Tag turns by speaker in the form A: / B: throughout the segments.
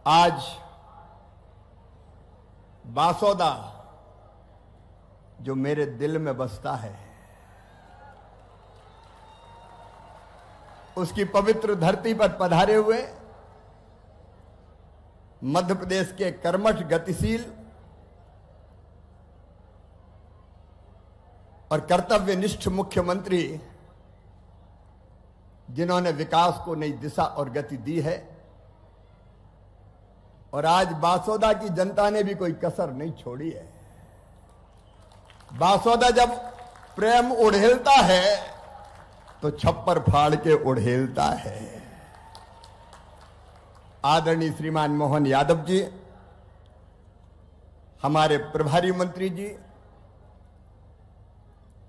A: आज बासोदा जो मेरे दिल में बसता है, उसकी पवित्र धरती पर पधारे हुए मध्य प्रदेश के कर्मठ, गतिशील और कर्तव्यनिष्ठ मुख्यमंत्री, जिन्होंने विकास को नई दिशा और गति दी है। और आज बासोदा की जनता ने भी कोई कसर नहीं छोड़ी है। बासोदा जब प्रेम उड़ेलता है तो छप्पर फाड़ के उड़ेलता है। आदरणीय श्रीमान मोहन यादव जी, हमारे प्रभारी मंत्री जी,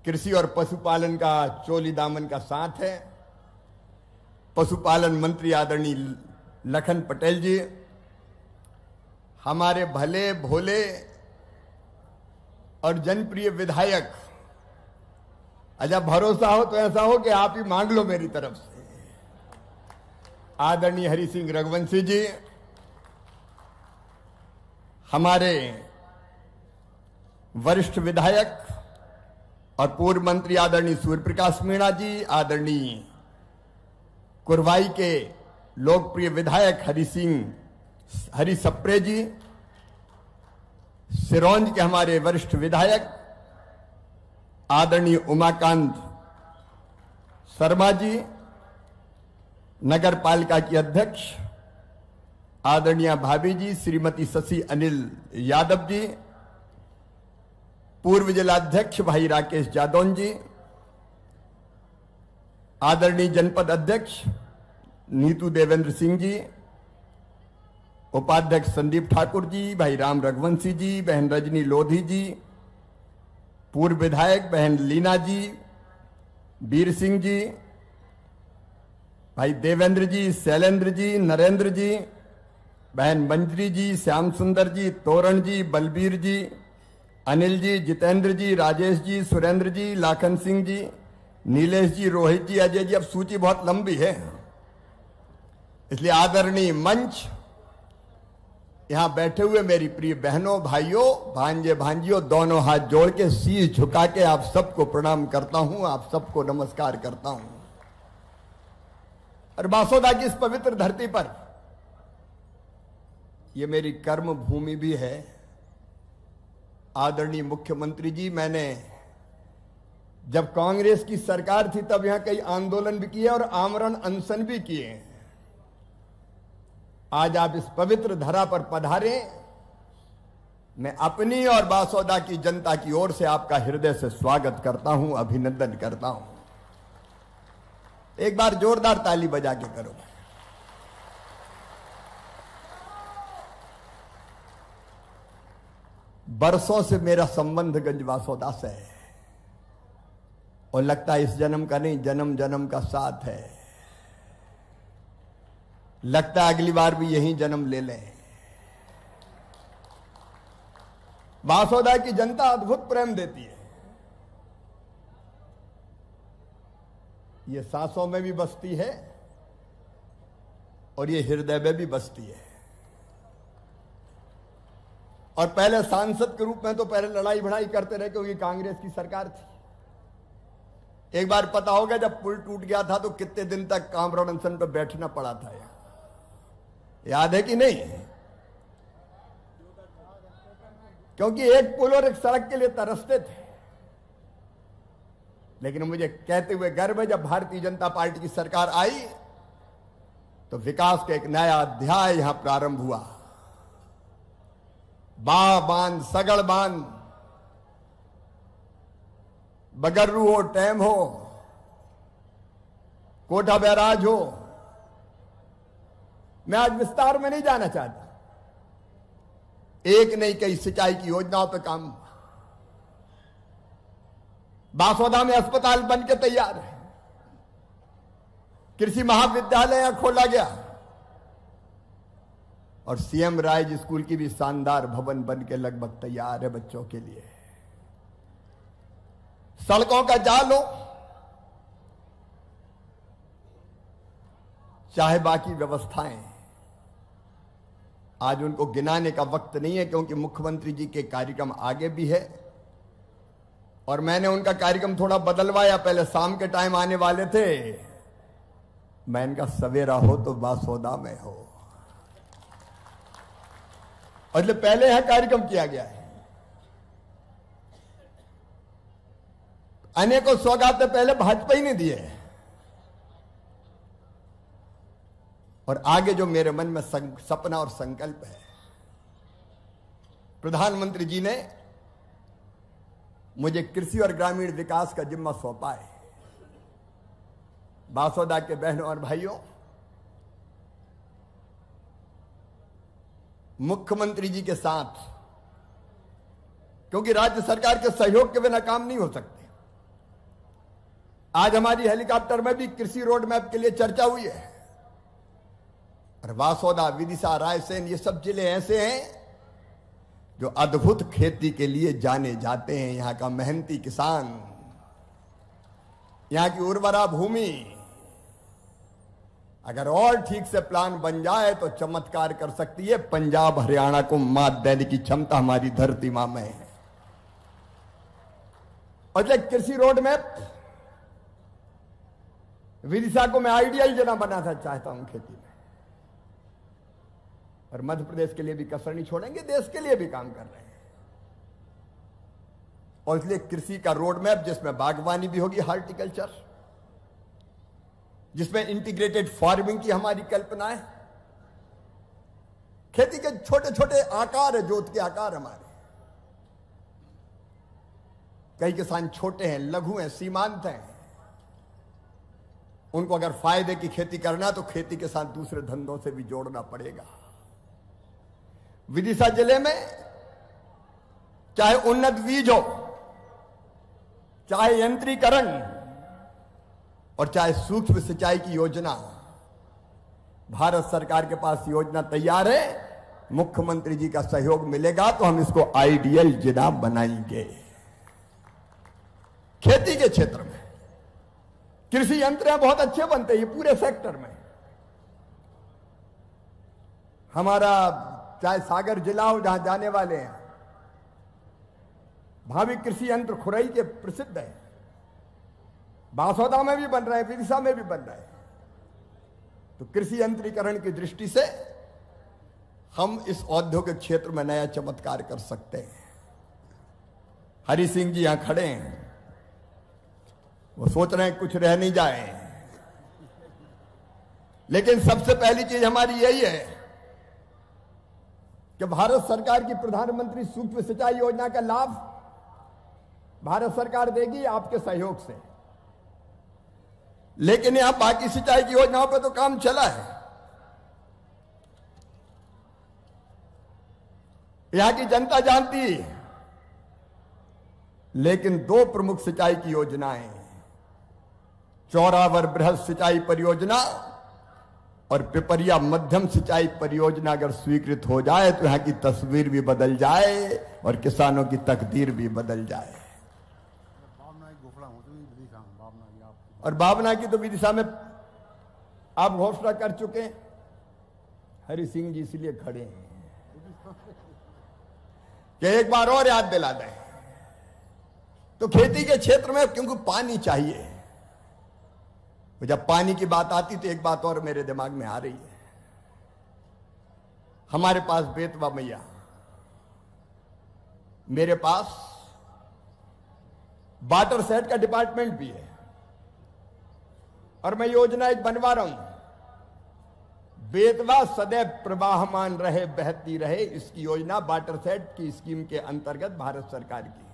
A: कृषि और पशुपालन का चोली दामन का साथ है, पशुपालन मंत्री आदरणीय लखन पटेल जी, हमारे भले भोले और जनप्रिय विधायक, जब भरोसा हो तो ऐसा हो कि आप ही मांग लो मेरी तरफ से, आदरणीय हरि सिंह रघुवंशी जी, हमारे वरिष्ठ विधायक और पूर्व मंत्री आदरणीय सूर्य प्रकाश मीणा जी, आदरणीय कुरवाई के लोकप्रिय विधायक हरि सप्रे जी, सिरोंज के हमारे वरिष्ठ विधायक आदरणीय उमाकांत शर्मा जी, नगर पालिका की अध्यक्ष आदरणीय भाभी जी श्रीमती शशि अनिल यादव जी, पूर्व जिलाध्यक्ष भाई राकेश जादौन जी, आदरणीय जनपद अध्यक्ष नीतू देवेंद्र सिंह जी, उपाध्यक्ष संदीप ठाकुर जी, भाई राम रघुवंशी जी, बहन रजनी लोधी जी, पूर्व विधायक बहन लीना जी, वीर सिंह जी, भाई देवेंद्र जी, शैलेंद्र जी, नरेंद्र जी, बहन मंजरी जी, श्याम सुंदर जी, तोरण जी, बलबीर जी, अनिल जी, जितेंद्र जी, राजेश जी, सुरेंद्र जी, लाखन सिंह जी, नीलेश जी, रोहित जी, अजय जी। अब सूची बहुत लंबी है, इसलिए आदरणीय मंच, यहां बैठे हुए मेरी प्रिय बहनों, भाइयों, भांजे भांजियों, दोनों हाथ जोड़ के शीश झुका के आप सबको प्रणाम करता हूं, आप सबको नमस्कार करता हूं। और बासोदा की इस पवित्र धरती पर यह मेरी कर्म भूमि भी है। आदरणीय मुख्यमंत्री जी, मैंने जब कांग्रेस की सरकार थी तब यहां कई आंदोलन भी किए और आमरण अनशन भी किए। आज आप इस पवित्र धरा पर पधारे, मैं अपनी और बासोदा की जनता की ओर से आपका हृदय से स्वागत करता हूं, अभिनंदन करता हूं। एक बार जोरदार ताली बजा के करो। बरसों से मेरा संबंध गंज बासोदा से है और लगता है इस जन्म का नहीं, जन्म जन्म का साथ है। लगता है अगली बार भी यही जन्म ले लें। बासोदा की जनता अद्भुत प्रेम देती है। ये सांसों में भी बसती है और ये हृदय में भी बसती है। और पहले सांसद के रूप में तो पहले लड़ाई भड़ाई करते रहे क्योंकि कांग्रेस की सरकार थी। एक बार पता होगा जब पुल टूट गया था तो कितने दिन तक आमरण अनशन पर बैठना पड़ा था, याद है कि नहीं? क्योंकि एक पुल और एक सड़क के लिए तरसते थे। लेकिन मुझे कहते हुए गर्व है, जब भारतीय जनता पार्टी की सरकार आई तो विकास का एक नया अध्याय यहां प्रारंभ हुआ। बांध, सगड़ बांध, बगर्रू हो, टैम हो, कोटा बैराज हो, मैं आज विस्तार में नहीं जाना चाहता। एक नहीं कई सिंचाई की योजनाओं पर काम। बासोदा में अस्पताल बन के तैयार है, कृषि महाविद्यालय यहां खोला गया और सीएम राइज स्कूल की भी शानदार भवन बन के लगभग तैयार है बच्चों के लिए। सड़कों का जाल हो चाहे बाकी व्यवस्थाएं, आज उनको गिनाने का वक्त नहीं है, क्योंकि मुख्यमंत्री जी के कार्यक्रम आगे भी है और मैंने उनका कार्यक्रम थोड़ा बदलवाया। पहले शाम के टाइम आने वाले थे, मैं इनका सवेरा हो तो बासोदा में हो, और इसलिए पहले यहां कार्यक्रम किया गया है। अनेकों सौगातें पहले भाजपा ही ने दिए, और आगे जो मेरे मन में सपना और संकल्प है, प्रधानमंत्री जी ने मुझे कृषि और ग्रामीण विकास का जिम्मा सौंपा है। बासोदा के बहनों और भाइयों, मुख्यमंत्री जी के साथ, क्योंकि राज्य सरकार के सहयोग के बिना काम नहीं हो सकते, आज हमारी हेलीकॉप्टर में भी कृषि रोड मैप के लिए चर्चा हुई है। और बासोदा, विदिशा, रायसेन, ये सब जिले ऐसे हैं जो अद्भुत खेती के लिए जाने जाते हैं। यहां का मेहनती किसान, यहां की उर्वरा भूमि अगर और ठीक से प्लान बन जाए तो चमत्कार कर सकती है। पंजाब, हरियाणा को मात देने की क्षमता हमारी धरती मां में है। और कृषि रोड मैप विदिशा को मैं आइडियल जना बनाना चाहता हूं खेती में, और मध्य प्रदेश के लिए भी कसर नहीं छोड़ेंगे, देश के लिए भी काम कर रहे हैं। और इसलिए कृषि का रोड मैप, जिसमें बागवानी भी होगी, हार्टिकल्चर, जिसमें इंटीग्रेटेड फार्मिंग की हमारी कल्पना है। खेती के छोटे छोटे आकार है, जोत के आकार हमारे। कई किसान छोटे हैं, लघु हैं, सीमांत हैं, उनको अगर फायदे की खेती करना तो खेती के साथ दूसरे धंधों से भी जोड़ना पड़ेगा। विदिशा जिले में चाहे उन्नत बीज हो, चाहे यंत्रीकरण, और चाहे सूक्ष्म सिंचाई की योजना, भारत सरकार के पास योजना तैयार है। मुख्यमंत्री जी का सहयोग मिलेगा तो हम इसको आइडियल जिला बनाएंगे। खेती के क्षेत्र में कृषि यंत्र बहुत अच्छे बनते हैं, ये पूरे सेक्टर में। हमारा चाहे सागर जिला हो, जहां जाने वाले हैं, भावी कृषि यंत्र खुरई के प्रसिद्ध है। बासोदा में भी बन रहे हैं, विदिशा में भी बन रहे हैं। तो कृषि यंत्रीकरण की दृष्टि से हम इस औद्योगिक क्षेत्र में नया चमत्कार कर सकते हैं। हरि सिंह जी यहां खड़े हैं, वो सोच रहे हैं कुछ रह नहीं जाए, लेकिन सबसे पहली चीज हमारी यही है कि भारत सरकार की प्रधानमंत्री सूक्ष्म सिंचाई योजना का लाभ भारत सरकार देगी आपके सहयोग से। लेकिन यहां बाकी सिंचाई की योजनाओं पे तो काम चला है। यहां की जनता जानती है, लेकिन दो प्रमुख सिंचाई की योजनाएं, चौरावर बृहद सिंचाई परियोजना और पिपरिया मध्यम सिंचाई परियोजना अगर स्वीकृत हो जाए तो यहां की तस्वीर भी बदल जाए और किसानों की तकदीर भी बदल जाए। और भावना की तो विदिशा में आप घोषणा कर चुके हैं। हरि सिंह जी इसलिए खड़े हैं कि एक बार और याद दिला दें। तो खेती के क्षेत्र में क्योंकि पानी चाहिए, तो जब पानी की बात आती तो एक बात और मेरे दिमाग में आ रही है। हमारे पास बेतवा मैया, मेरे पास वाटर सेट का डिपार्टमेंट भी है, और मैं योजना एक बनवा रहा हूं, बेतवा सदैव प्रवाहमान रहे, बहती रहे, इसकी योजना वाटर सेट की स्कीम के अंतर्गत भारत सरकार की।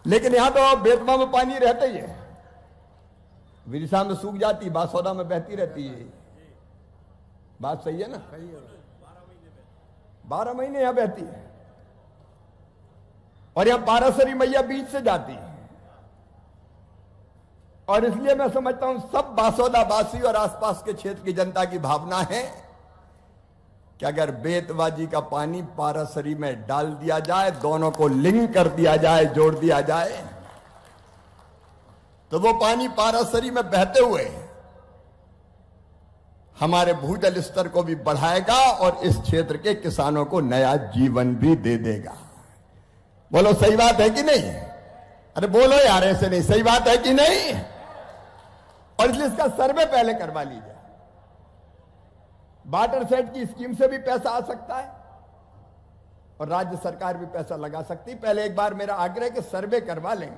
A: लेकिन यहां तो बेतवा में पानी रहता ही है, विदिशा में सूख जाती, बासोदा में बहती रहती है। बात सही है ना? 12 महीने यहां बहती है, और यहां पारासरी मैया बीच से जाती है। और इसलिए मैं समझता हूं सब बासोदा वासी और आसपास के क्षेत्र की जनता की भावना है कि अगर बेतवा जी का पानी पारासरी में डाल दिया जाए, दोनों को लिंक कर दिया जाए, जोड़ दिया जाए, तो वो पानी पारासरी में बहते हुए हमारे भूजल स्तर को भी बढ़ाएगा और इस क्षेत्र के किसानों को नया जीवन भी दे देगा। बोलो सही बात है कि नहीं? अरे बोलो यार, ऐसे नहीं, सही बात है कि नहीं? और इसलिए इसका सर्वे पहले करवा लीजिए। वाटर सेट की स्कीम से भी पैसा आ सकता है और राज्य सरकार भी पैसा लगा सकती है। पहले एक बार मेरा आग्रह है कि सर्वे करवा लें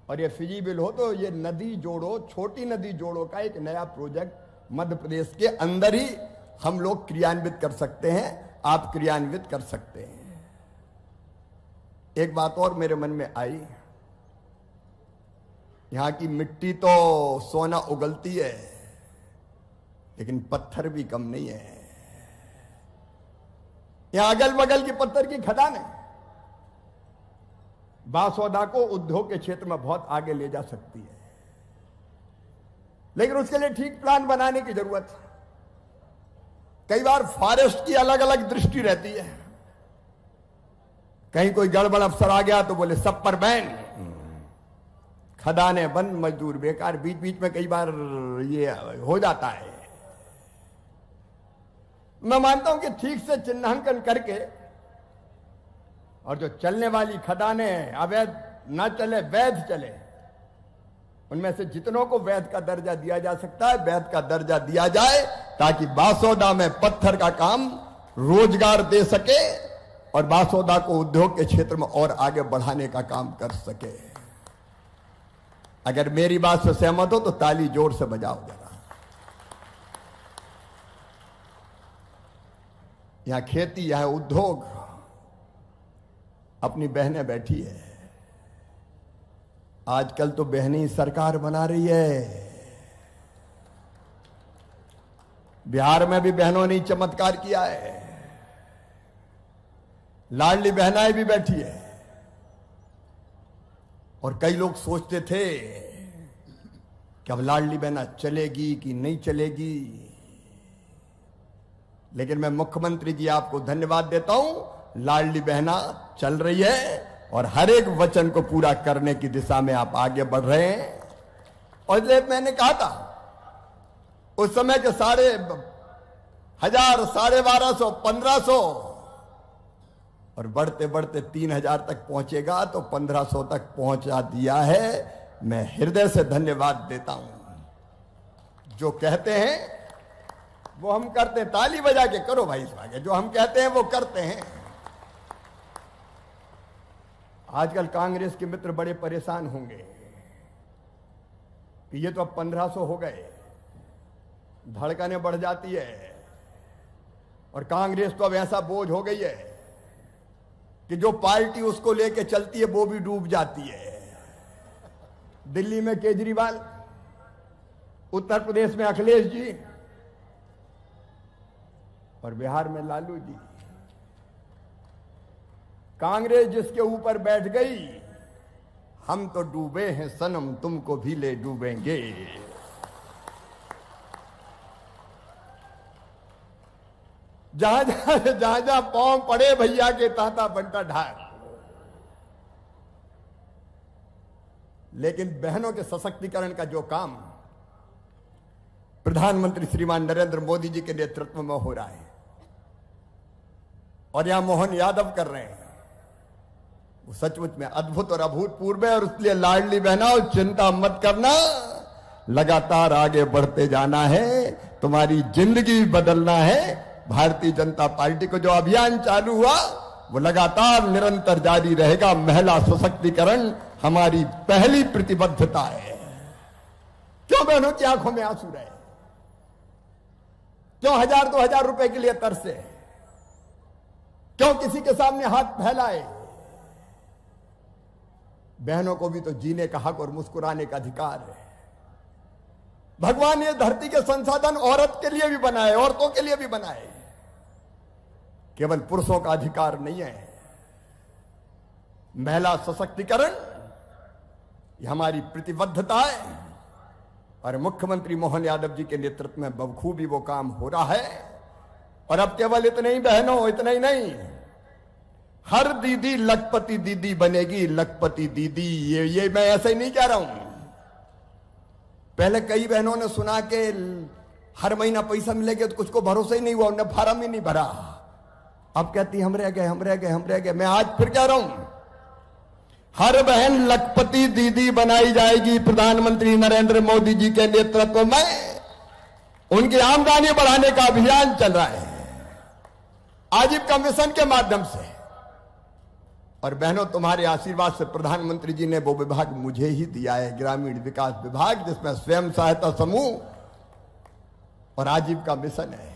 A: और ये फिजिबल हो तो ये नदी जोड़ो, छोटी नदी जोड़ो का एक नया प्रोजेक्ट मध्य प्रदेश के अंदर ही हम लोग क्रियान्वित कर सकते हैं, आप क्रियान्वित कर सकते हैं। एक बात और मेरे मन में आई, यहां की मिट्टी तो सोना उगलती है लेकिन पत्थर भी कम नहीं है। यहां अगल बगल की पत्थर की खदान है, बासौदा को उद्योग के क्षेत्र में बहुत आगे ले जा सकती है, लेकिन उसके लिए ठीक प्लान बनाने की जरूरत है। कई बार फॉरेस्ट की अलग अलग दृष्टि रहती है, कहीं कोई गड़बड़ अफसर आ गया तो बोले सब पर बैन, खदानें बंद, मजदूर बेकार, बीच बीच में कई बार ये हो जाता है। मैं मानता हूं कि ठीक से चिन्हांकन करके और जो चलने वाली खदानें अवैध ना चले, वैध चले, उनमें से जितनों को वैध का दर्जा दिया जा सकता है वैध का दर्जा दिया जाए, ताकि बासौदा में पत्थर का काम रोजगार दे सके और बासौदा को उद्योग के क्षेत्र में और आगे बढ़ाने का काम कर सके। अगर मेरी बात से सहमत हो तो ताली जोर से बजाओ जरा। यहां खेती, यहां उद्योग, अपनी बहनें बैठी है। आजकल तो बहनें सरकार बना रही है। बिहार में भी बहनों ने चमत्कार किया है, लाडली बहनाएं भी बैठी है। और कई लोग सोचते थे कि अब लाडली बहना चलेगी कि नहीं चलेगी, लेकिन मैं मुख्यमंत्री जी आपको धन्यवाद देता हूं, लाडली बहना चल रही है और हर एक वचन को पूरा करने की दिशा में आप आगे बढ़ रहे हैं। और इसलिए मैंने कहा था उस समय के 1,500, 1,250, 1,500 और बढ़ते बढ़ते 3,000 तक पहुंचेगा, तो 1,500 तक पहुंचा दिया है। मैं हृदय से धन्यवाद देता हूं। जो कहते हैं वो हम करते हैं, ताली बजा के करो भाई इस आगे, जो हम कहते हैं वो करते हैं। आजकल कांग्रेस के मित्र बड़े परेशान होंगे कि ये तो अब 1,500 हो गए, धड़कनें बढ़ जाती है और कांग्रेस तो अब ऐसा बोझ हो गई है कि जो पार्टी उसको लेके चलती है वो भी डूब जाती है। दिल्ली में केजरीवाल, उत्तर प्रदेश में अखिलेश जी और बिहार में लालू जी। कांग्रेस जिसके ऊपर बैठ गई, हम तो डूबे हैं सनम, तुमको भी ले डूबेंगे। जहां जहां पांव पड़े भैया के ताता बनता ढाल। लेकिन बहनों के सशक्तिकरण का जो काम प्रधानमंत्री श्रीमान नरेंद्र मोदी जी के नेतृत्व में हो रहा है और यहां मोहन यादव कर रहे हैं, वो सचमुच में अद्भुत और अभूतपूर्व है। और इसलिए लाडली बहनों, चिंता मत करना, लगातार आगे बढ़ते जाना है, तुम्हारी जिंदगी बदलना है। भारतीय जनता पार्टी को जो अभियान चालू हुआ वो लगातार निरंतर जारी रहेगा। महिला सशक्तिकरण हमारी पहली प्रतिबद्धता है। क्यों बहनों की आंखों में आंसू रहे? क्यों 1,000-2,000 रुपए के लिए तरसे? क्यों किसी के सामने हाथ फैलाए? बहनों को भी तो जीने का हक और मुस्कुराने का अधिकार है। भगवान ये धरती के संसाधन औरत के लिए भी बनाए, औरतों के लिए भी बनाए, केवल पुरुषों का अधिकार नहीं है। महिला सशक्तिकरण ये हमारी प्रतिबद्धता है और मुख्यमंत्री मोहन यादव जी के नेतृत्व में बखूबी वो काम हो रहा है। और अब केवल इतने ही बहनों, इतना ही नहीं, हर दीदी लखपति दीदी बनेगी, लखपति दीदी। ये मैं ऐसे ही नहीं कह रहा हूं। पहले कई बहनों ने सुना के हर महीना पैसा मिलेगा तो कुछ को भरोसा ही नहीं हुआ, उन्होंने फार्म ही नहीं भरा। अब कहती हम रह गए, हम रह गए, हम रह गए। मैं आज फिर कह रहा हूं, हर बहन लखपति दीदी बनाई जाएगी प्रधानमंत्री नरेंद्र मोदी जी के नेतृत्व में। उनकी आमदनी बढ़ाने का अभियान चल रहा है आजीविका मिशन के माध्यम से। और बहनों, तुम्हारे आशीर्वाद से प्रधानमंत्री जी ने वो विभाग मुझे ही दिया है, ग्रामीण विकास विभाग, जिसमें स्वयं सहायता समूह और आजीविका मिशन है।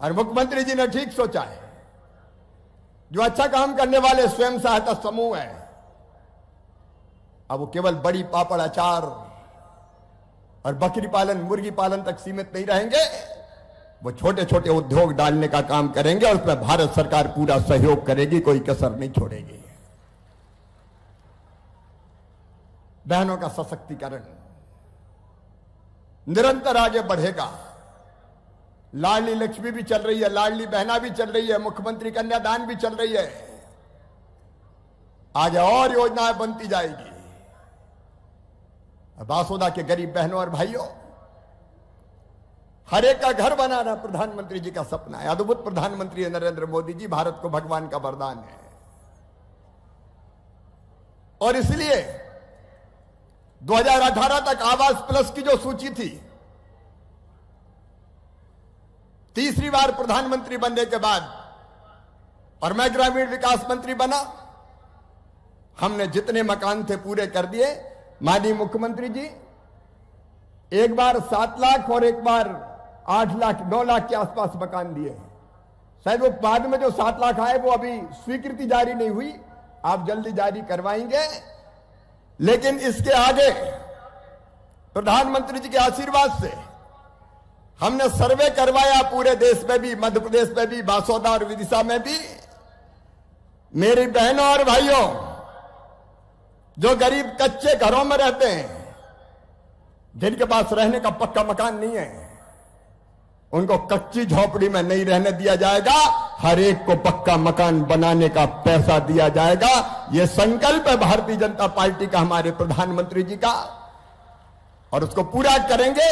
A: और मुख्यमंत्री जी ने ठीक सोचा है, जो अच्छा काम करने वाले स्वयं सहायता समूह है, अब वो केवल बड़ी पापड़ अचार और बकरी पालन मुर्गी पालन तक सीमित नहीं रहेंगे, वो छोटे छोटे उद्योग डालने का काम करेंगे और उसमें भारत सरकार पूरा सहयोग करेगी, कोई कसर नहीं छोड़ेगी। बहनों का सशक्तिकरण निरंतर आगे बढ़ेगा। लाडली लक्ष्मी भी चल रही है, लाडली बहना भी चल रही है, मुख्यमंत्री कन्यादान भी चल रही है, आगे और योजनाएं बनती जाएगी। बासोदा के गरीब बहनों और भाइयों, हर एक का घर बनाना प्रधानमंत्री जी का सपना है। अद्भुत प्रधानमंत्री नरेंद्र मोदी जी, भारत को भगवान का वरदान है। और इसलिए 2018 तक आवास प्लस की जो सूची थी, तीसरी बार प्रधानमंत्री बनने के बाद और मैं ग्रामीण विकास मंत्री बना, हमने जितने मकान थे पूरे कर दिए। माननीय मुख्यमंत्री जी एक बार 7 लाख और एक बार 8 लाख 9 लाख के आसपास मकान दिए। शायद वो बाद में जो 7 लाख आए वो अभी स्वीकृति जारी नहीं हुई, आप जल्दी जारी करवाएंगे। लेकिन इसके आगे प्रधानमंत्री जी के आशीर्वाद से हमने सर्वे करवाया पूरे देश में भी, मध्य प्रदेश में भी, बासोदा और विदिशा में भी। मेरी बहनों और भाइयों, जो गरीब कच्चे घरों में रहते हैं, जिनके पास रहने का पक्का मकान नहीं है, उनको कच्ची झोपड़ी में नहीं रहने दिया जाएगा। हर एक को पक्का मकान बनाने का पैसा दिया जाएगा। यह संकल्प है भारतीय जनता पार्टी का, हमारे प्रधानमंत्री जी का, और उसको पूरा करेंगे।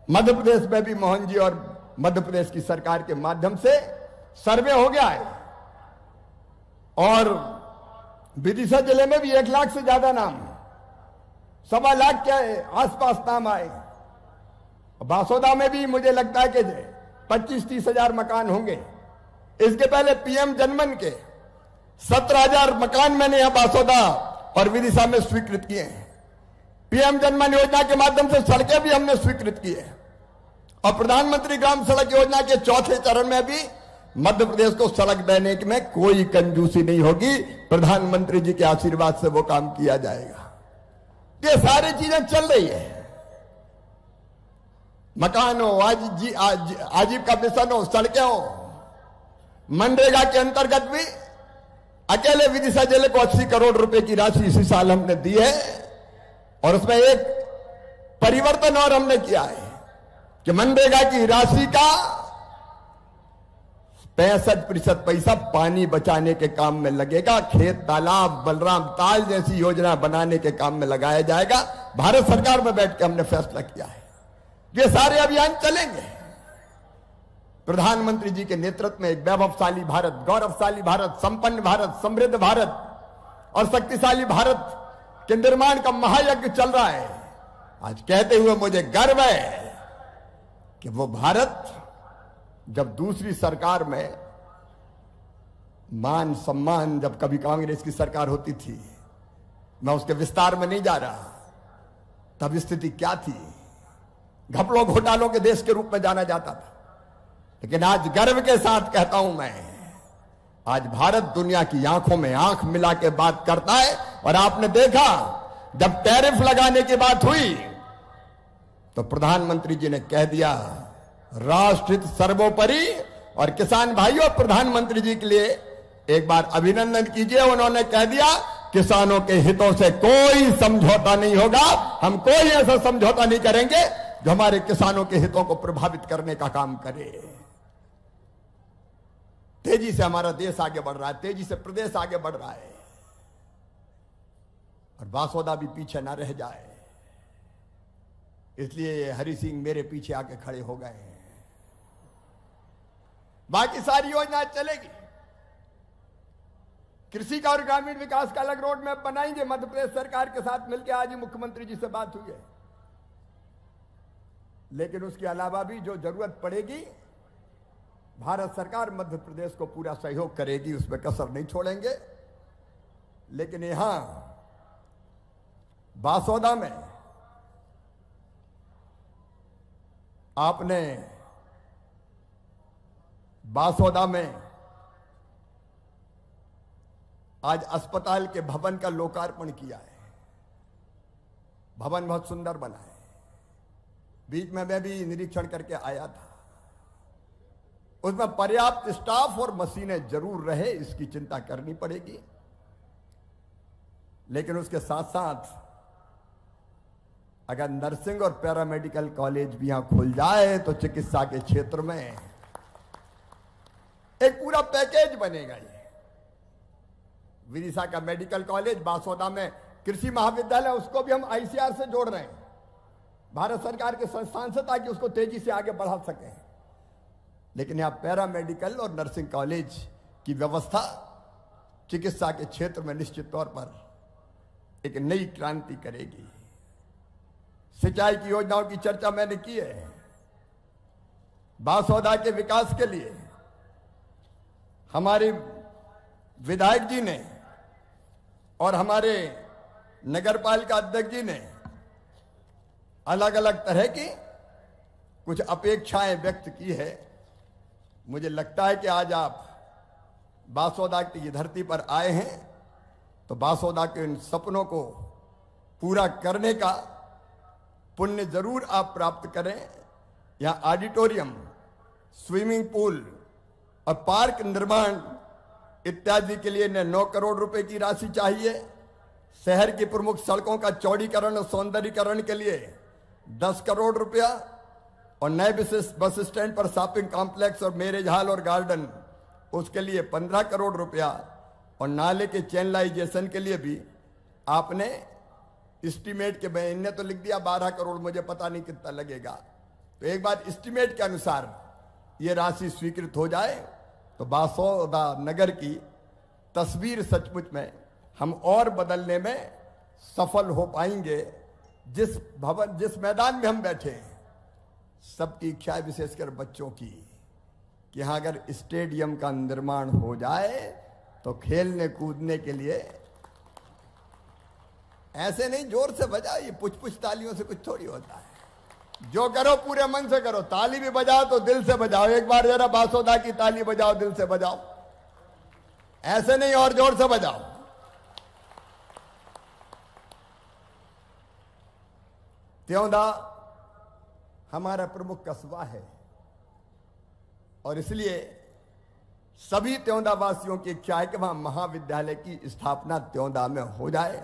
A: मध्य प्रदेश में भी मोहन जी और मध्य प्रदेश की सरकार के माध्यम से सर्वे हो गया है, और विदिशा जिले में भी 1 लाख से ज्यादा नाम, 1.25 लाख के आसपास नाम आए। बासोदा में भी मुझे लगता है कि 25-30 हजार मकान होंगे। इसके पहले पीएम जनमन के 17,000 मकान मैंने यहां बासोदा और विदिशा में स्वीकृत किए हैं। पीएम जनमन योजना के माध्यम से सड़कें भी हमने स्वीकृत की है, और प्रधानमंत्री ग्राम सड़क योजना के 4थे चरण में भी मध्य प्रदेश को सड़क देने में कोई कंजूसी नहीं होगी। प्रधानमंत्री जी के आशीर्वाद से वो काम किया जाएगा। ये सारी चीजें चल रही है, मकान हो, आजीविका मिशन हो, सड़कें हो। मनरेगा के अंतर्गत भी अकेले विदिशा जिले को 80 करोड़ रुपए की राशि इसी साल हमने दी है, और उसमें एक परिवर्तन और हमने किया है कि मनरेगा की राशि का 65% पैसा पानी बचाने के काम में लगेगा। खेत तालाब, बलराम ताल जैसी योजना बनाने के काम में लगाया जाएगा। भारत सरकार में बैठ के हमने फैसला किया है, ये सारे अभियान चलेंगे। प्रधानमंत्री जी के नेतृत्व में एक वैभवशाली भारत, गौरवशाली भारत, संपन्न भारत, समृद्ध भारत और शक्तिशाली भारत के निर्माण का महायज्ञ चल रहा है। आज कहते हुए मुझे गर्व है कि वो भारत जब दूसरी सरकार में मान सम्मान, जब कभी कांग्रेस की सरकार होती थी, मैं उसके विस्तार में नहीं जा रहा, तब स्थिति क्या थी, घपलों घोटालों के देश के रूप में जाना जाता था। लेकिन आज गर्व के साथ कहता हूं मैं, आज भारत दुनिया की आंखों में आंख मिला के बात करता है। और आपने देखा जब टैरिफ लगाने की बात हुई तो प्रधानमंत्री जी ने कह दिया राष्ट्रहित सर्वोपरि। और किसान भाइयों, प्रधानमंत्री जी के लिए एक बार अभिनंदन कीजिए, उन्होंने कह दिया किसानों के हितों से कोई समझौता नहीं होगा, हम कोई ऐसा समझौता नहीं करेंगे जो हमारे किसानों के हितों को प्रभावित करने का काम करे। तेजी से हमारा देश आगे बढ़ रहा है, तेजी से प्रदेश आगे बढ़ रहा है, और बासोदा भी पीछे ना रह जाए। इसलिए हरि सिंह मेरे पीछे आके खड़े हो गए हैं। बाकी सारी योजना चलेगी। कृषि का और ग्रामीण विकास का अलग रोड मैप बनाएंगे मध्य प्रदेश सरकार के साथ मिलकर। आज ही मुख्यमंत्री जी से बात हुई है। लेकिन उसके अलावा भी जो जरूरत पड़ेगी, भारत सरकार मध्य प्रदेश को पूरा सहयोग करेगी, उसमें कसर नहीं छोड़ेंगे। लेकिन यहां बासोदा में आपने आज अस्पताल के भवन का लोकार्पण किया है। भवन बहुत सुंदर बना है। बीच में मैं भी निरीक्षण करके आया था। उसमें पर्याप्त स्टाफ और मशीनें जरूर रहे, इसकी चिंता करनी पड़ेगी। लेकिन उसके साथ साथ अगर नर्सिंग और पैरामेडिकल कॉलेज भी यहां खुल जाए तो चिकित्सा के क्षेत्र में एक पूरा पैकेज बनेगा। ये विदिशा का मेडिकल कॉलेज, बासोदा में कृषि महाविद्यालय, उसको भी हम आईसीआर से जोड़ रहे हैं, भारत सरकार के संस्थान से, ताकि उसको तेजी से आगे बढ़ा सकें। लेकिन यहां पैरामेडिकल और नर्सिंग कॉलेज की व्यवस्था चिकित्सा के क्षेत्र में निश्चित तौर पर एक नई क्रांति करेगी। सिंचाई की योजनाओं की चर्चा मैंने की है। बासोदा के विकास के लिए हमारे विधायक जी ने और हमारे नगरपालिका अध्यक्ष जी ने अलग अलग तरह की कुछ अपेक्षाएं व्यक्त की है। मुझे लगता है कि आज आप बासोदा की धरती पर आए हैं तो बासोदा के इन सपनों को पूरा करने का पुण्य जरूर आप प्राप्त करें। यहां ऑडिटोरियम, स्विमिंग पूल और पार्क निर्माण इत्यादि के लिए 9 करोड़ रुपए की राशि चाहिए। शहर की प्रमुख सड़कों का चौड़ीकरण और सौंदर्यीकरण के लिए 10 करोड़ रुपया और नए बस स्टैंड पर शॉपिंग कॉम्प्लेक्स और मैरिज हॉल और गार्डन, उसके लिए 15 करोड़ रुपया और नाले के चैनलाइजेशन के लिए भी आपने एस्टीमेट के, मैंने तो लिख दिया 12 करोड़, मुझे पता नहीं कितना लगेगा। तो एक बार एस्टीमेट के अनुसार ये राशि स्वीकृत हो जाए तो बासोदा नगर की तस्वीर सचमुच में हम और बदलने में सफल हो पाएंगे। जिस मैदान में हम बैठे हैं, सबकी इच्छा है, विशेषकर बच्चों की, कि यहां अगर स्टेडियम का निर्माण हो जाए तो खेलने कूदने के लिए, ऐसे नहीं जोर से बजाओ, ये पुछ पुछ तालियों से कुछ थोड़ी होता है। जो करो पूरे मन से करो। ताली भी बजाओ तो दिल से बजाओ। एक बार जरा बासोदा की ताली बजाओ, दिल से बजाओ, ऐसे नहीं और जोर से बजाओ। त्योंदा हमारा प्रमुख कस्बा है और इसलिए सभी त्योंदा वासियों की इच्छा है कि वहां महाविद्यालय की स्थापना त्योंदा में हो जाए।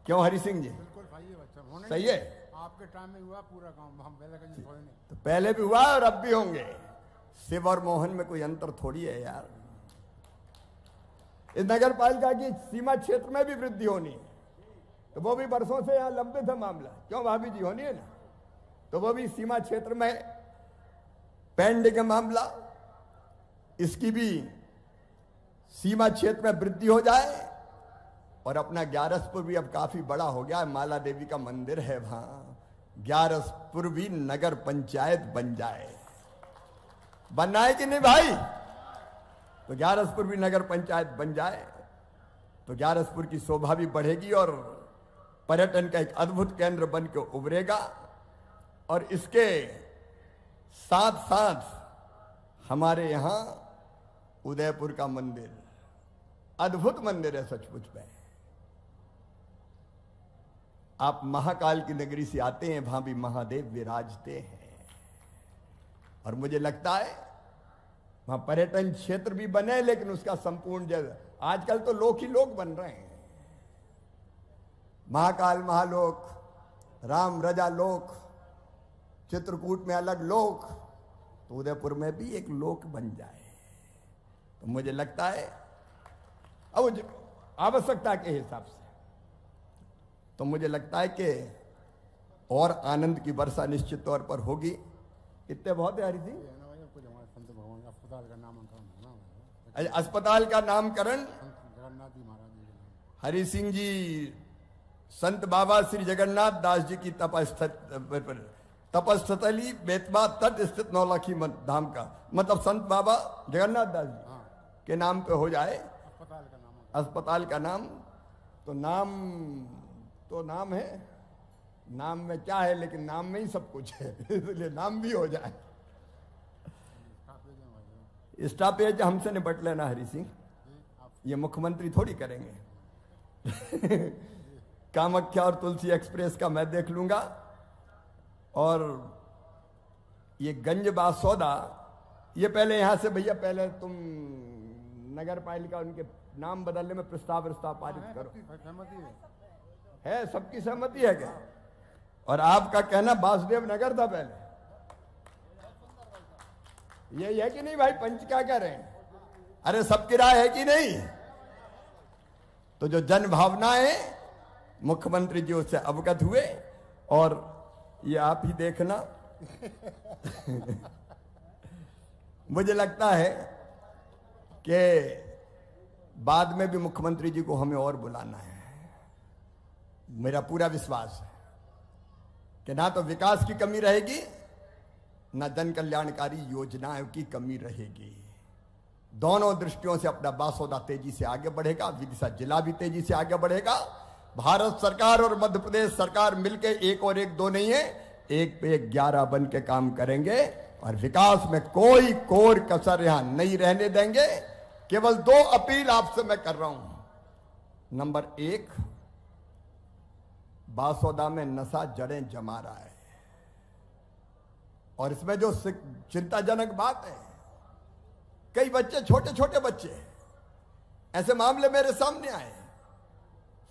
A: क्यों हरि सिंह जी?
B: बिल्कुल भाई, ये बच्चा
A: सही है।
B: आपके टाइम में हुआ पूरा काम, हम पहले कहीं थोड़े नहीं।
A: तो पहले भी हुआ और अब भी होंगे। शिव और मोहन में कोई अंतर थोड़ी है यार। इस नगर पालिका की सीमा क्षेत्र में भी वृद्धि होनी है, तो वो भी वर्षों से यहां लंबित है मामला। क्यों भाभी जी? होनी है ना। तो वो भी सीमा क्षेत्र में पेंडिंग है मामला, इसकी भी सीमा क्षेत्र में वृद्धि हो जाए। और अपना ग्यारसपुर भी अब काफी बड़ा हो गया है, माला देवी का मंदिर है वहां। ग्यारसपुर भी नगर पंचायत बन जाए। बनना है कि नहीं भाई? तो ग्यारसपुर भी नगर पंचायत बन जाए तो ग्यारसपुर की शोभा भी बढ़ेगी और पर्यटन का एक अद्भुत केंद्र बन के उभरेगा। और इसके साथ साथ हमारे यहां उदयपुर का मंदिर, अद्भुत मंदिर है सचमुच में। आप महाकाल की नगरी से आते हैं, वहां भी महादेव विराजते हैं। और मुझे लगता है वहां पर्यटन क्षेत्र भी बने, लेकिन उसका संपूर्ण जगह, आजकल तो लोक ही लोक बन रहे हैं। महाकाल महालोक, राम रजा लोक, चित्रकूट में अलग लोक, तो उदयपुर में भी एक लोक बन जाए। तो मुझे लगता है अब आवश्यकता के हिसाब से, तो मुझे लगता है कि और आनंद की वर्षा निश्चित तौर पर होगी। इतने बहुत है हरि सिंह।
B: ये है ना भाई, कुछ हमारे संत भगवान का अस्पताल का नामकरण होना है।
A: अस्पताल का नामकरण
B: संत जगन्नाथ जी महाराज जी के नाम।
A: हरि सिंह जी संत बाबा श्री जगन्नाथ दास जी की तपस्थली बेतवा तट स्थित नौलखी धाम का, मतलब संत बाबा जगन्नाथ दास जी
B: हाँ,
A: के नाम पे हो जाए
B: अस्पताल का नाम।
A: अस्पताल का नाम। तो नाम है, नाम में क्या है, लेकिन नाम में ही सब कुछ है इसलिए नाम भी हो जाए। स्टॉपेज हमसे निपट लेना हरि सिंह, ये मुख्यमंत्री थोड़ी करेंगे कामाख्या और तुलसी एक्सप्रेस का मैं देख लूंगा। और ये गंज बासौदा, ये पहले यहां से भैया, पहले तुम नगर पालिका उनके नाम बदलने में प्रस्ताव पारित करो।
B: सहमति
A: है सबकी सहमति है क्या? और आपका कहना वासुदेव नगर था पहले, ये है कि नहीं भाई? पंच क्या कह रहे हैं? अरे सबकी राय है कि नहीं? तो जो जन भावनाएं मुख्यमंत्री जी उससे अवगत हुए, और ये आप ही देखना मुझे लगता है कि बाद में भी मुख्यमंत्री जी को हमें और बुलाना है। मेरा पूरा विश्वास है कि ना तो विकास की कमी रहेगी, ना जन कल्याणकारी योजनाओं की कमी रहेगी। दोनों दृष्टियों से अपना बासौदा तेजी से आगे बढ़ेगा, विदिशा जिला भी तेजी से आगे बढ़ेगा। भारत सरकार और मध्य प्रदेश सरकार मिलकर एक और एक दो नहीं है, एक पे 11 बन के काम करेंगे, और विकास में कोई कोर कसर यहां नहीं रहने देंगे। केवल 2 अपील आपसे मैं कर रहा हूं। नंबर 1, बासौदा में नशा जड़ें जमा रहा है, और इसमें जो चिंताजनक बात है, कई बच्चे, छोटे छोटे बच्चे, ऐसे मामले मेरे सामने आए,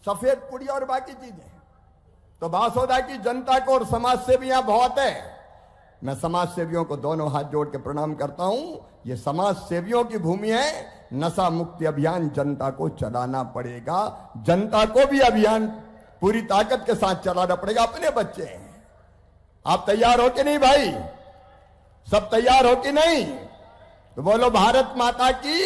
A: सफेद पुड़िया और बाकी चीजें। तो बासौदा की जनता को और समाज सेवियां बहुत है, मैं समाज सेवियों को दोनों हाथ जोड़ के प्रणाम करता हूं। ये समाज सेवियों की भूमि है। नशा मुक्ति अभियान जनता को चलाना पड़ेगा, जनता को भी अभियान पूरी ताकत के साथ चलाना पड़ेगा। अपने बच्चे हैं, आप तैयार हो कि नहीं भाई? सब तैयार हो कि नहीं? तो बोलो भारत माता की।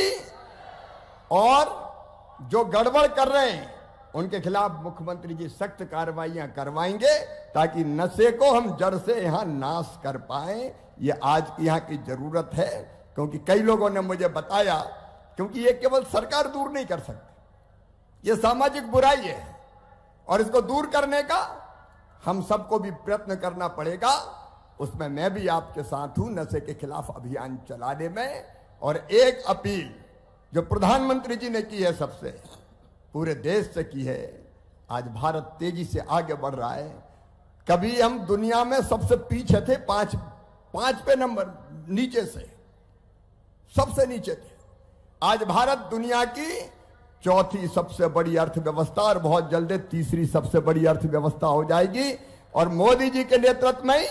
A: और जो गड़बड़ कर रहे हैं उनके खिलाफ मुख्यमंत्री जी सख्त कार्रवाइयां करवाएंगे, ताकि नशे को हम जड़ से यहां नाश कर पाए। ये आज की यहां की जरूरत है, क्योंकि कई लोगों ने मुझे बताया, क्योंकि ये केवल सरकार दूर नहीं कर सकती, ये सामाजिक बुराई है, और इसको दूर करने का हम सबको भी प्रयत्न करना पड़ेगा। उसमें मैं भी आपके साथ हूं, नशे के खिलाफ अभियान चलाने में। और एक अपील जो प्रधानमंत्री जी ने की है, सबसे पूरे देश से की है, आज भारत तेजी से आगे बढ़ रहा है। कभी हम दुनिया में सबसे पीछे थे, पांच पे नंबर नीचे से, सबसे नीचे थे। आज भारत दुनिया की 4थी सबसे बड़ी अर्थव्यवस्था, और बहुत जल्द 3री सबसे बड़ी अर्थव्यवस्था हो जाएगी। और मोदी जी के नेतृत्व में ही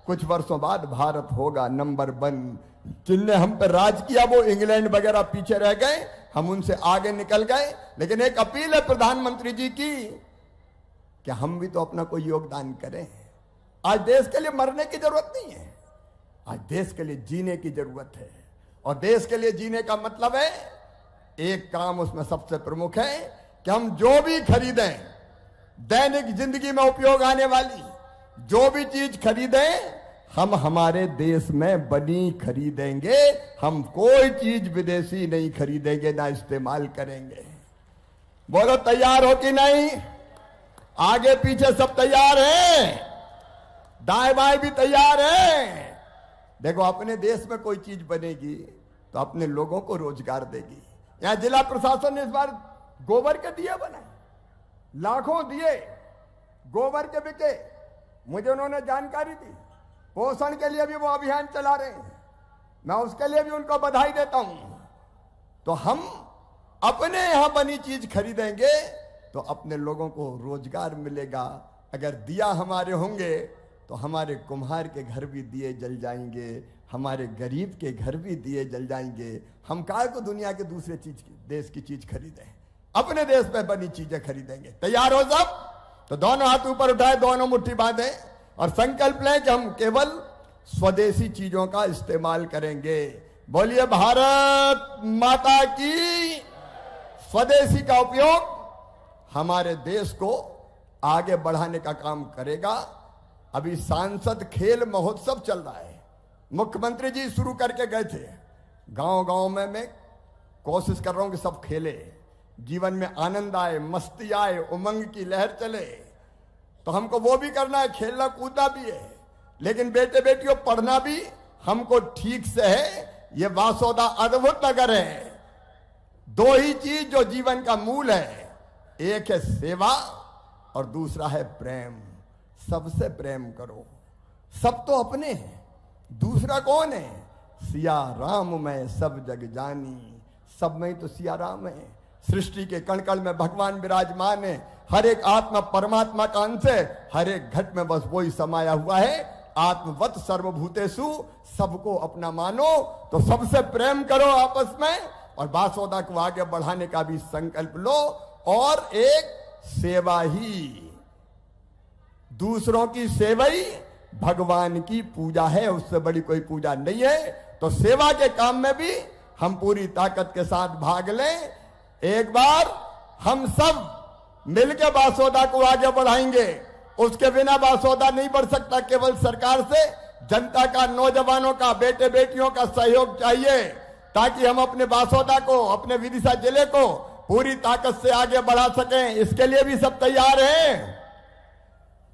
A: कुछ वर्षों बाद भारत होगा नंबर 1। जिनने हम पर राज किया वो इंग्लैंड वगैरह पीछे रह गए, हम उनसे आगे निकल गए। लेकिन एक अपील है प्रधानमंत्री जी की कि हम भी तो अपना कोई योगदान करें। आज देश के लिए मरने की जरूरत नहीं है, आज देश के लिए जीने की जरूरत है। और देश के लिए जीने का मतलब है, एक काम उसमें सबसे प्रमुख है कि हम जो भी खरीदें, दैनिक जिंदगी में उपयोग आने वाली जो भी चीज खरीदें, हम हमारे देश में बनी खरीदेंगे। हम कोई चीज विदेशी नहीं खरीदेंगे, ना इस्तेमाल करेंगे। बोलो तैयार हो कि नहीं? आगे पीछे सब तैयार हैं, दाएं बाएं भी तैयार हैं। देखो, अपने देश में कोई चीज बनेगी तो अपने लोगों को रोजगार देगी। यहां जिला प्रशासन ने इस बार गोबर के दिए बनाए, लाखों दिए गोबर के बिके, मुझे उन्होंने जानकारी दी। पोषण के लिए भी वो अभियान चला रहे हैं, मैं उसके लिए भी उनको बधाई देता हूं। तो हम अपने यहां बनी चीज खरीदेंगे तो अपने लोगों को रोजगार मिलेगा। अगर दिया हमारे होंगे तो हमारे कुम्हार के घर भी दिए जल जाएंगे, हमारे गरीब के घर भी दिए जल जाएंगे। हम काहे को दुनिया के दूसरे चीज की, देश की चीज खरीदें, अपने देश में बनी चीजें खरीदेंगे। तैयार हो सब? तो दोनों हाथ ऊपर उठाए, दोनों मुट्ठी बांधे। और संकल्प लें कि हम केवल स्वदेशी चीजों का इस्तेमाल करेंगे। बोलिए भारत माता की। स्वदेशी का उपयोग हमारे देश को आगे बढ़ाने का काम करेगा। अभी सांसद खेल महोत्सव चल रहा है, मुख्यमंत्री जी शुरू करके गए थे। गांव गांव में मैं कोशिश कर रहा हूं कि सब खेले, जीवन में आनंद आए, मस्ती आए, उमंग की लहर चले। तो हमको वो भी करना है, खेलना कूदना भी है, लेकिन बेटे बेटियों पढ़ना भी हमको ठीक से है। ये वासोदा अद्भुत नगर है। दो ही चीज जो जीवन का मूल है, एक है सेवा और दूसरा है प्रेम। सबसे प्रेम करो। सब तो अपने हैं, दूसरा कौन है? सिया राम में सब जग जानी। सब में ही तो सिया राम है। सृष्टि के कण कण में भगवान विराजमान है। हर एक आत्मा परमात्मा का अंश है। हर एक घट में बस वही समाया हुआ है। आत्मवत सर्वभूतेषु, सबको अपना मानो। तो सबसे प्रेम करो आपस में, और वासोदा को आगे बढ़ाने का भी संकल्प लो। और एक सेवा ही, दूसरों की सेवा ही भगवान की पूजा है, उससे बड़ी कोई पूजा नहीं है। तो सेवा के काम में भी हम पूरी ताकत के साथ भाग लें। एक बार हम सब मिलकर वासोदा को आगे बढ़ाएंगे। उसके बिना वासोदा नहीं बढ़ सकता। केवल सरकार से, जनता का, नौजवानों का, बेटे बेटियों का सहयोग चाहिए, ताकि हम अपने वासोदा को, अपने विदिशा जिले को पूरी ताकत से आगे बढ़ा सकें। इसके लिए भी सब तैयार हैं।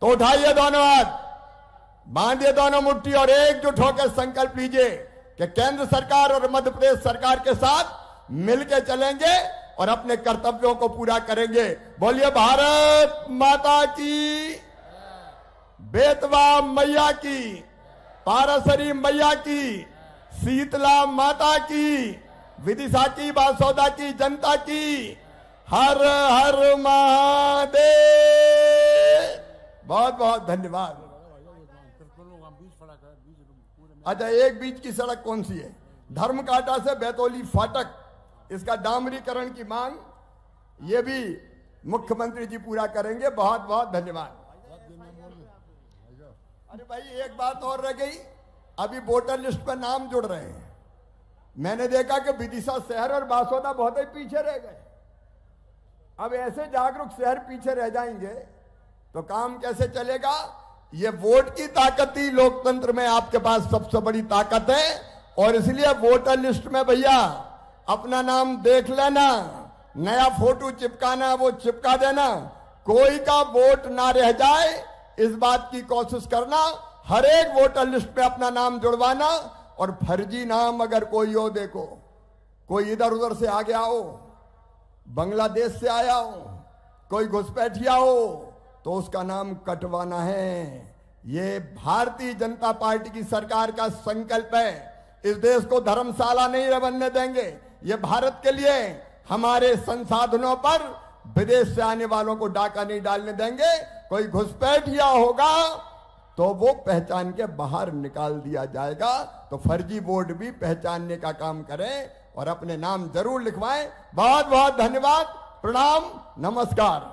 A: तो उठाइए दोनों हाथ, बांधिए दोनों मुट्ठी और एकजुट होकर संकल्प लीजिए कि केंद्र सरकार और मध्य प्रदेश सरकार के साथ मिलकर चलेंगे और अपने कर्तव्यों को पूरा करेंगे। बोलिए भारत माता की, बेतवा मैया की, पारासरी मैया की, शीतला माता की, विदिशा की, वासोदा की जनता की। हर हर महादेव। बहुत बहुत धन्यवाद। अच्छा, एक बीच की सड़क कौन सी है? धर्मकांटा से बैतौली फाटक, इसका डामरीकरण की मांग ये भी मुख्यमंत्री जी पूरा करेंगे। बहुत बहुत धन्यवाद। अरे भाई, एक बात और रह गई। अभी वोटर लिस्ट पर नाम जुड़ रहे हैं। मैंने देखा कि विदिशा शहर और वासोदा बहुत ही पीछे रह गए। अब ऐसे जागरूक शहर पीछे रह जाएंगे तो काम कैसे चलेगा? ये वोट की ताकत ही लोकतंत्र में आपके पास सबसे बड़ी ताकत है। और इसलिए वोटर लिस्ट में भैया अपना नाम देख लेना, नया फोटो चिपकाना वो चिपका देना, कोई का वोट ना रह जाए, इस बात की कोशिश करना। हर एक वोटर लिस्ट में अपना नाम जुड़वाना। और फर्जी नाम अगर कोई हो, देखो कोई इधर उधर से आ गया हो, बांग्लादेश से आया हो, कोई घुसपैठिया हो, तो उसका नाम कटवाना है। ये भारतीय जनता पार्टी की सरकार का संकल्प है। इस देश को धर्मशाला नहीं बनने देंगे। ये भारत के लिए हमारे संसाधनों पर विदेश से आने वालों को डाका नहीं डालने देंगे। कोई घुसपैठिया होगा तो वो पहचान के बाहर निकाल दिया जाएगा। तो फर्जी वोट भी पहचानने का काम करें और अपने नाम जरूर लिखवाएं। बहुत बहुत धन्यवाद। प्रणाम, नमस्कार।